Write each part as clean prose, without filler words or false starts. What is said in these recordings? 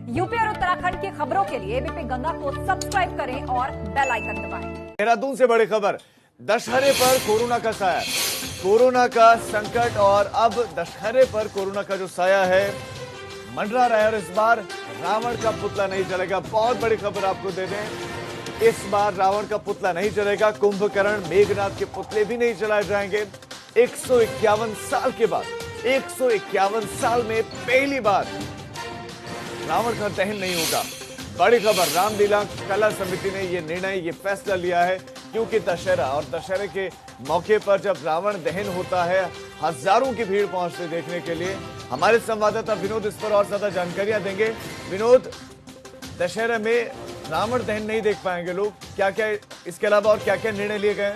UP और उत्तराखंड की खबरों के लिए एबीपी गंगा को सब्सक्राइब करें और बेल आइकन दबाएं। देहरादून से बड़ी खबर, दशहरे पर कोरोना का साया। कोरोना का संकट और अब दशहरे पर कोरोना का जो साया है मंडरा रहा है और इस बार रावण का पुतला नहीं चलेगा। बहुत बड़ी खबर आपको दे दें, इस बार रावण का पुतला नहीं चलेगा। कुंभकर्ण मेघनाथ के पुतले भी नहीं चलाए जाएंगे। 151 साल के बाद, 151 साल में पहली बार रावण का दहन नहीं होगा। बड़ी खबर, रामलीला कला समिति ने यह निर्णय, यह फैसला लिया है क्योंकि दशहरा और दशहरे के मौके पर जब रावण दहन होता है हजारों की भीड़ पहुंचती देखने के लिए। हमारे संवाददाता विनोद इस पर और ज्यादा जानकारियां देंगे। विनोद, दशहरे में रावण दहन नहीं देख पाएंगे लोग, क्या क्या इसके अलावा और क्या क्या निर्णय लिए गए?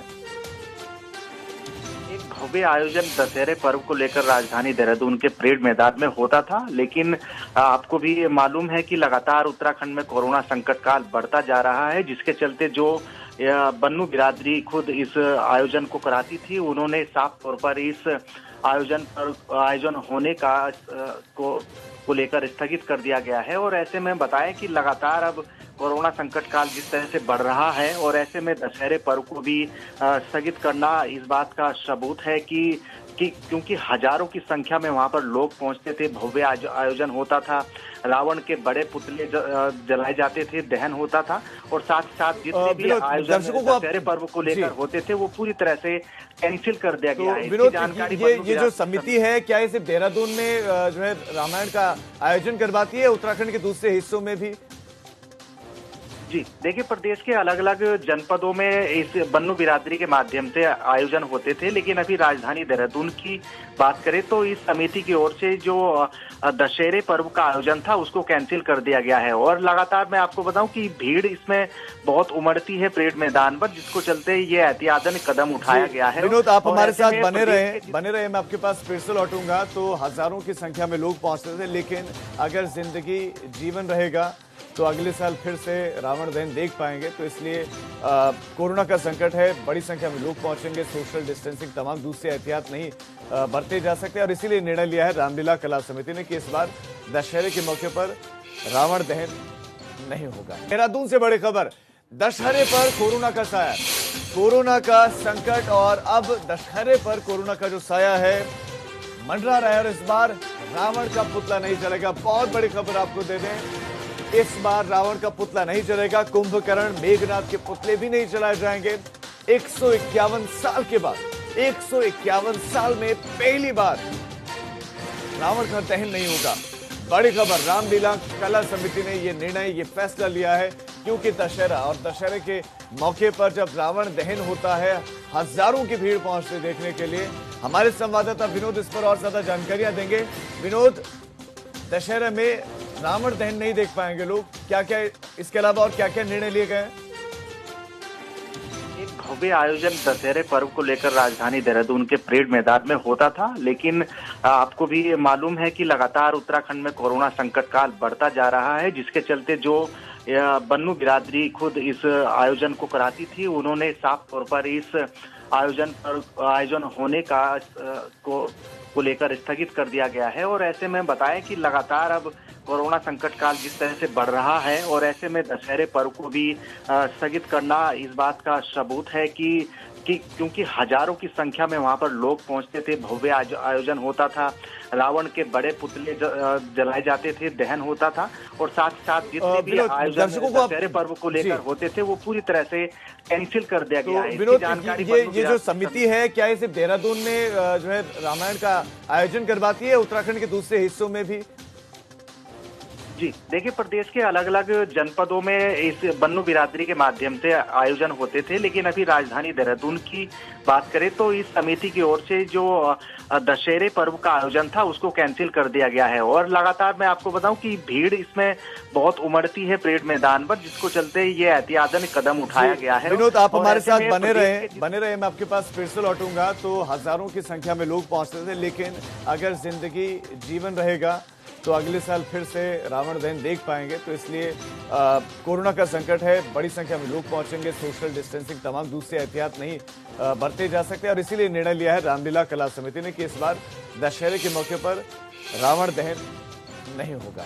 एक भव्य आयोजन दशहरे पर्व को लेकर राजधानी देहरादून के परेड मैदान में होता था, लेकिन आपको भी मालूम है कि लगातार उत्तराखंड में कोरोना संकट काल बढ़ता जा रहा है, जिसके चलते जो बन्नू बिरादरी खुद इस आयोजन को कराती थी, उन्होंने साफ तौर पर इस आयोजन होने का को लेकर स्थगित कर दिया गया है। और ऐसे में बताएं कि लगातार अब कोरोना संकट काल जिस तरह से बढ़ रहा है और ऐसे में दशहरे पर्व को भी स्थगित करना इस बात का सबूत है कि क्योंकि हजारों की संख्या में वहां पर लोग पहुंचते थे, भव्य आयोजन होता था, रावण के बड़े पुतले जलाए जाते थे, दहन होता था और साथ ही साथ जितने भी आयोजन दशहरे पर्व को लेकर होते थे वो पूरी तरह से कैंसिल कर दिया गया है। विनोद, ये जो समिति है, क्या ये सिर्फ देहरादून में जो है रामायण का आयोजन करवाती है, उत्तराखंड के दूसरे हिस्सों में भी? जी देखिए, प्रदेश के अलग अलग जनपदों में इस बन्नू बिरादरी के माध्यम से आयोजन होते थे, लेकिन अभी राजधानी देहरादून की बात करें तो इस समिति की ओर से जो दशहरे पर्व का आयोजन था उसको कैंसिल कर दिया गया है। और लगातार मैं आपको बताऊं कि भीड़ इसमें बहुत उमड़ती है परेड मैदान पर, जिसको चलते ये एहतियातन कदम उठाया गया है। विनोद, आप हमारे साथ बने रहे, मैं आपके पास फिर से लौटूंगा। तो हजारों की संख्या में लोग पहुंचते थे, लेकिन अगर जिंदगी जीवन रहेगा तो अगले साल फिर से रावण दहन देख पाएंगे। तो इसलिए कोरोना का संकट है, बड़ी संख्या में लोग पहुंचेंगे, सोशल डिस्टेंसिंग तमाम दूसरे एहतियात नहीं बरते जा सकते और इसीलिए निर्णय लिया है रामलीला कला समिति ने कि इस बार दशहरे के मौके पर रावण दहन नहीं होगा। देहरादून से बड़ी खबर, दशहरे पर कोरोना का साया। कोरोना का संकट और अब दशहरे पर कोरोना का जो साया है मंडरा रहा है और इस बार रावण का पुतला नहीं चलेगा। बहुत बड़ी खबर आपको दे दें, इस बार रावण का पुतला नहीं चलेगा। कुंभकर्ण मेघनाथ के पुतले भी नहीं चलाए जाएंगे। 151 साल के बाद, 151 साल में पहली बार रावण का दहन नहीं होगा। बड़ी खबर, रामलीला कला समिति ने यह निर्णय, यह फैसला लिया है क्योंकि दशहरा और दशहरे के मौके पर जब रावण दहन होता है हजारों की भीड़ पहुंचती देखने के लिए। हमारे संवाददाता विनोद इस पर और ज्यादा जानकारियां देंगे। विनोद, दशहरे में रावण दहन नहीं देख पाएंगे लोग, क्या क्या इसके अलावा और क्या क्या निर्णय लिए गए? एक भव्य आयोजन दशहरे पर्व को लेकर राजधानी देहरादून के परेड मैदान में होता था, लेकिन आपको भी मालूम है कि लगातार उत्तराखंड में कोरोना संकट काल बढ़ता जा रहा है, जिसके चलते जो बन्नू बिरादरी खुद इस आयोजन को कराती थी, उन्होंने साफ तौर पर इस आयोजन होने का को लेकर स्थगित कर दिया गया है। और ऐसे में बताएं कि लगातार अब कोरोना संकट काल जिस तरह से बढ़ रहा है और ऐसे में दशहरे पर्व को भी स्थगित करना इस बात का सबूत है कि क्योंकि हजारों की संख्या में वहां पर लोग पहुंचते थे, भव्य आयोजन होता था, रावण के बड़े पुतले जलाए जाते थे, दहन होता था और साथ ही साथ जितने भी आयोजन दशहरे पर्व को लेकर होते थे वो पूरी तरह से कैंसिल कर दिया गया है। विनोद, ये जो समिति है, क्या ये सिर्फ देहरादून में जो है रामायण का आयोजन करवाती है, उत्तराखंड के दूसरे हिस्सों में भी? जी देखिए, प्रदेश के अलग अलग जनपदों में इस बन्नू बिरादरी के माध्यम से आयोजन होते थे, लेकिन अभी राजधानी देहरादून की बात करें तो इस समिति की ओर से जो दशहरे पर्व का आयोजन था उसको कैंसिल कर दिया गया है। और लगातार मैं आपको बताऊं कि भीड़ इसमें बहुत उमड़ती है परेड मैदान पर, जिसको चलते ये एहतियातन कदम उठाया गया है। विनोद, आप हमारे साथ बने रहे, मैं आपके पास फिर से लौटूंगा। तो हजारों की संख्या में लोग पहुंचते थे, लेकिन अगर जिंदगी जीवन रहेगा तो अगले साल फिर से रावण दहन देख पाएंगे। तो इसलिए कोरोना का संकट है, बड़ी संख्या में लोग पहुंचेंगे, सोशल डिस्टेंसिंग तमाम दूसरे एहतियात नहीं बरते जा सकते और इसीलिए निर्णय लिया है रामलीला कला समिति ने कि इस बार दशहरे के मौके पर रावण दहन नहीं होगा।